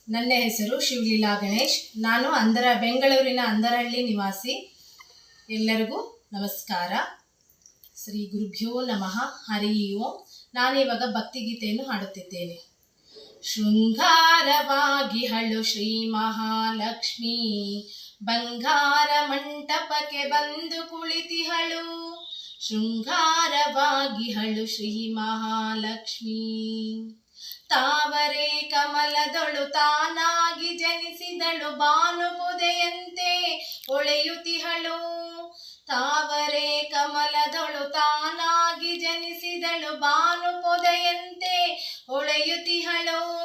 ನನ್ನ ಹೆಸರು ಶಿವಲೀಲಾ ಗಣೇಶ್. ನಾನು ಬೆಂಗಳೂರಿನ ಅಂದರಹಳ್ಳಿ ನಿವಾಸಿ. ಎಲ್ಲರಿಗೂ ನಮಸ್ಕಾರ. ಶ್ರೀ ಗುರುಭ್ಯೋ ನಮಃ. ಹರಿ ಓಂ. ನಾನಿವಾಗ ಭಕ್ತಿಗೀತೆಯನ್ನು ಹಾಡುತ್ತಿದ್ದೇನೆ. ಶೃಂಗಾರವಾಗಿ ಹಳು ಶ್ರೀ ಮಹಾಲಕ್ಷ್ಮಿ, ಬಂಗಾರ ಮಂಟಪಕ್ಕೆ ಬಂದು ಕುಳಿತಿಹಳು. ಶೃಂಗಾರವಾಗಿ ಹಳು ಶ್ರೀ ಮಹಾಲಕ್ಷ್ಮಿ, ತಾವರೆ ಕಮಲದೊಳು ತಾನಾಗಿ ಜನಿಸಿದಳು, ಭಾನುಪುದೆಯಂತೆ ಹೊಳೆಯುತ್ತಿಹಳು. ತಾವರೆ ಕಮಲದೊಳು ತಾನಾಗಿ ಜನಿಸಿದಳು, ಭಾನುಪುದೆಯಂತೆ ಹೊಳೆಯುತ್ತಿಹಳು.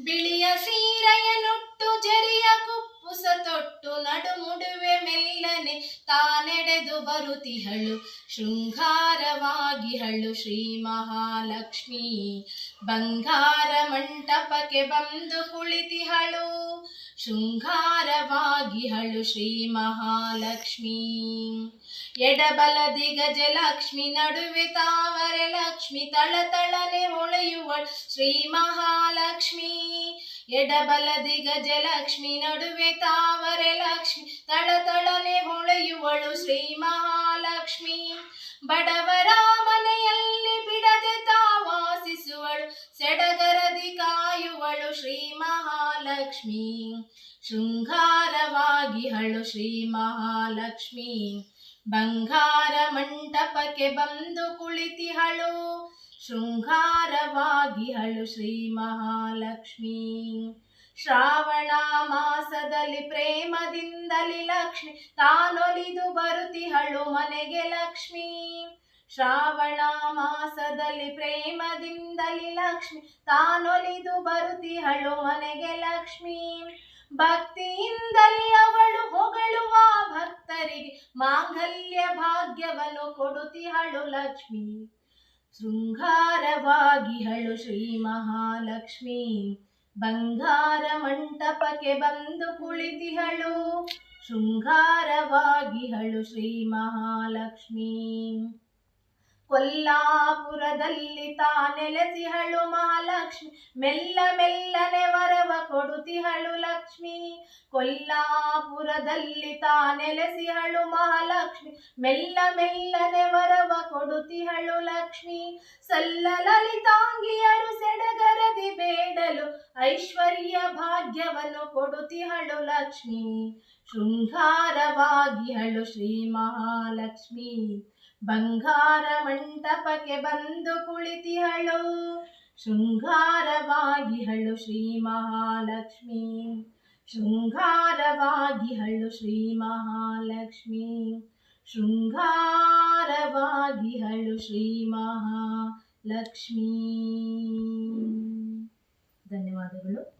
ಬಿಳಿಯ ಸೀರೆಯನುಟ್ಟು ಜರಿಯ ಕುಪ್ಪುಸ ತೊಟ್ಟು, ನಡುಮುಡುವೆ ಮೆಲ್ಲನೆ ತಾನೆಡೆದು ಬರುತ್ತಿಹಳು. ಶೃಂಗಾರವಾಗಿ ಹಳು ಶ್ರೀ ಮಹಾಲಕ್ಷ್ಮಿ, ಬಂಗಾರ ಮಂಟಪಕ್ಕೆ ಬಂದು ಕುಳಿತಿಹಳು. ಶೃಂಗಾರವಾಗಿ ಹಳು ಶ್ರೀ ಮಹಾಲಕ್ಷ್ಮಿ, ಎಡಬಲದಿ ಗಜಲಕ್ಷ್ಮಿ, ನಡುವೆ ತಾವರೆ ಲಕ್ಷ್ಮಿ, ತಳತಳನೆ ಹೊಳೆಯುವಳು ಶ್ರೀ ಮಹಾಲಕ್ಷ್ಮಿ. ಎಡಬಲದಿ ಗಜಲಕ್ಷ್ಮಿ, ನಡುವೆ ತಾವರೆ ಲಕ್ಷ್ಮಿ, ತಳತಳನೆ ಹೊಳೆಯುವಳು ಶ್ರೀ ಮಹಾಲಕ್ಷ್ಮಿ. ಬಡವರ ಮನೆಯಲ್ಲಿ ಬಿಡದೆ ತಾವಾಸಿಸುವಳು, ಸೆಡಗರದಿ ಕಾಯುವಳು ಶ್ರೀ ಮಹಾಲಕ್ಷ್ಮಿ. ಶೃಂಗಾರವಾಗಿ ಹಳು ಶ್ರೀ ಮಹಾಲಕ್ಷ್ಮಿ, ಬಂಗಾರ ಮಂಟಪಕ್ಕೆ ಬಂದು ಕುಳಿತಿಹಳು. ಶೃಂಗಾರವಾಗಿ ಹಳು ಶ್ರೀ ಮಹಾಲಕ್ಷ್ಮಿ. ಶ್ರಾವಣ ಮಾಸದಲ್ಲಿ ಪ್ರೇಮದಿಂದಲಿ ಲಕ್ಷ್ಮಿ, ತಾನೊಲಿದು ಬರುತ್ತಿಹಳು ಮನೆಗೆ ಲಕ್ಷ್ಮಿ. ಶ್ರಾವಣ ಮಾಸದಲ್ಲಿ ಪ್ರೇಮದಿಂದಲಿ ಲಕ್ಷ್ಮಿ, ತಾನೊಲಿದು ಬರುತ್ತಿಹಳು ಮನೆಗೆ ಲಕ್ಷ್ಮಿ. ಭಕ್ತಿಯಿಂದಲಿ ಅವಳು ಹೊಗಳುವ ಭಕ್ತರಿಗೆ, ಮಾಂಗಲ್ಯ ಭಾಗ್ಯವನ್ನು ಕೊಡುತ್ತಿಹಳು ಲಕ್ಷ್ಮಿ. ಶೃಂಗಾರವಾಗಿ ಹಳು ಶ್ರೀ ಮಹಾಲಕ್ಷ್ಮಿ, ಬಂಗಾರ ಮಂಟಪಕ್ಕೆ ಬಂದು ಕುಳಿತಿಹಳು. ಶೃಂಗಾರವಾಗಿ ಹಳು ಶ್ರೀ ಮಹಾಲಕ್ಷ್ಮಿ. ಕೊಲ್ಲಾಪುರದಲ್ಲಿ ತಾನೆಲೆಸಿಹಳು ಮಹಾಲಕ್ಷ್ಮಿ, ಮೆಲ್ಲ ಮೆಲ್ಲನೆ ವರವ ಕೊಡುತ್ತಿಹಳು ಲಕ್ಷ್ಮಿ. ಕೊಲ್ಲಾಪುರದಲ್ಲಿ ತಾನೆಲೆಸಿಹಳು ಮಹಾಲಕ್ಷ್ಮಿ, ಮೆಲ್ಲ ಮೆಲ್ಲನೆ ವರವ ಕೊಡುತ್ತಿಹಳು ಲಕ್ಷ್ಮಿ. ಸಲ್ಲ ಲಲಿತಾಂಗಿಯರು ಸೆಡಗರದಿ ಬೇಡಲು, ಐಶ್ವರ್ಯ ಭಾಗ್ಯವನ್ನು ಕೊಡುತ್ತಿಹಳು ಲಕ್ಷ್ಮಿ. ಶೃಂಗಾರವಾಗಿ ಹಳು ಶ್ರೀ ಮಹಾಲಕ್ಷ್ಮಿ, ಬಂಗಾರ ಮಂಟಪಕ್ಕೆ ಬಂದು ಕುಳಿತಿಹಳು. ಶೃಂಗಾರವಾಗಿ ಹಳು ಶ್ರೀ ಮಹಾಲಕ್ಷ್ಮಿ, ಶೃಂಗಾರವಾಗಿ ಹಳು ಶ್ರೀ ಮಹಾಲಕ್ಷ್ಮಿ. ಶೃಂಗಾರವಾಗಿ ಹಳು ಶ್ರೀ ಮಹಾಲಕ್ಷ್ಮಿ. ಧನ್ಯವಾದಗಳು.